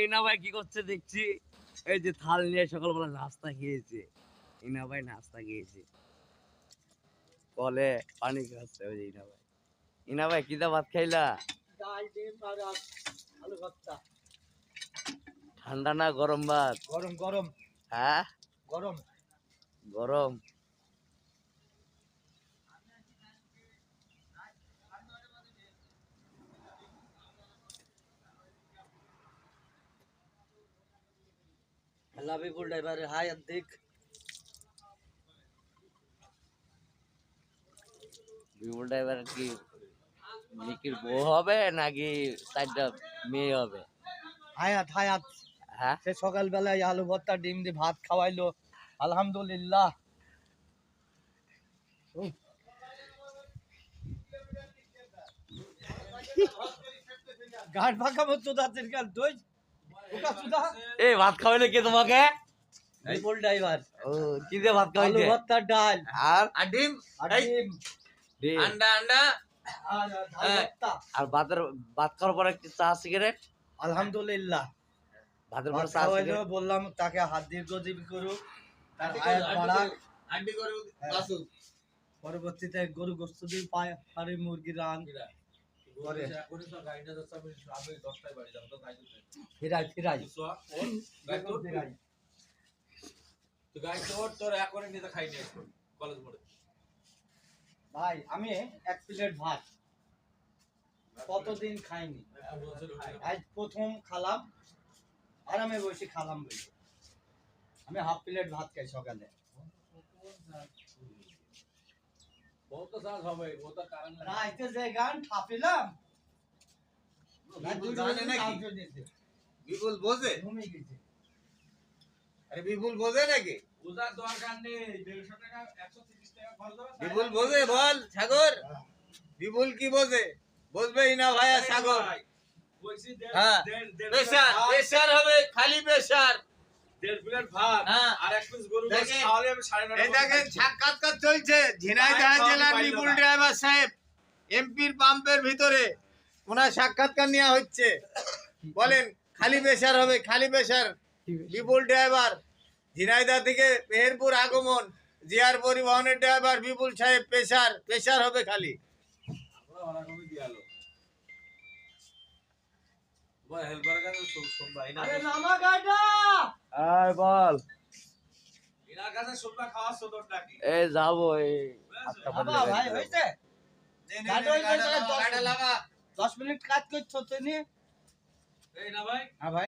ইনা ভাই কি করছে দেখছি, এই যে থাল নিয়ে সকালবেলা নাস্তা খেয়েছে। ইনা ভাই নাস্তা খেয়েছে, কলে পানি খাচ্ছে ওই যে ইনা ভাই। ইনা ভাই কি দা ভাত খাইলা? ডাল ডিম আর আলু ভর্তা। ঠান্ডা না গরম ভাত? গরম গরম। হ্যাঁ গরম গরম। লাভিবুল ড্রাইভার হাই দেখ। বিপুল ড্রাইভার কি নিকির বউ হবে নাকি চারটা মেয়ে হবে? হায়াত হায়াত। হ্যাঁ সে সকালবেলায় আলু ভর্তা ডিম দিয়ে ভাত খাওয়াইলো, আলহামদুলিল্লাহ। গাড় ফাঁকা মতো দাঁতের কাল তুই এই ভাত খাওয়াইলে কে তোমাকে? বিপুল ড্রাইভার। ও কি দিয়ে ভাত আলু খাওয়াইছে? ভর্তা ডাল আর ডিম ডিম। আন্ডা আর ঝাল ভর্তা। আর ভাত খাওয়ার পরে একটু চা সিগারেট। আলহামদুলিল্লাহ। ভাতের ভাত পরে চা খাওয়াইলো, সিগারেট। বললাম তাকে হাত দীর্ঘজীবী করুক, তার হায়াত বাড়াক। পরবর্তীতে গরু গোস্ত দিয়ে পারে মুরগি রান করে ফিরাই ফিরাই ফিরাই। ভাই আমি এক প্লেট ভাত কতদিন খাইনি, আজ প্রথম খালাম, আরামে বসে খালাম বলে। আমি হাফ প্লেট ভাত খাই সকালে। রাইতে যে গান ঠাপিলাম, বিপুল বোঝে? ঘুমিয়ে গেছে। আরে বিপুল বোঝে নাকি? বোঝার দরকার নেই, 150 টাকা 130 টাকা খরচ হবে। বিপুল বোঝে বল সাগর? বিপুল কি বোঝে? বুঝবেই না ভাইয়া সাগর। বলছি হ্যাঁ প্রেসার প্রেসার হবে, খালি প্রেসার। 1.5 প্লেট ভাত হ্যাঁ। আর 1 পিস গরু গোশত দেখেন, খাওয়ালে আমি 9.5 এই দেখেন সাক্ষাৎকার চলছে ঝিনাইদহ জেলার বিপুল ড্রাইভার সাহেব এমপির পাম্পের ভিতরে ওনার সাক্ষাৎকার নেওয়া হচ্ছে। বলেন খালি প্রেসার হবে, খালি প্রেসার। বিপুল ড্রাইভার ঝিনাইদহ থেকে মেহেরপুর আগমন, জিআর পরিবহনের ড্রাইভার বিপুল সাহেব প্রেসার প্রেসার হবে খালি। আমরা ওরকমই দিয়ালো ভাই হেল্পার কাছে শুনবা ইনা আরে নামা গাড়িটা। আর বল। ইনার কাছে শুনবা খাওয়া সদর নাকি? এই যাবো এই আটটা বাবা বাজে ভাই যাবো। হইছে গাড়ি হইছে, 10 মিনিট কাজ করছো তুমি। এই না ভাই হ্যাঁ ভাই।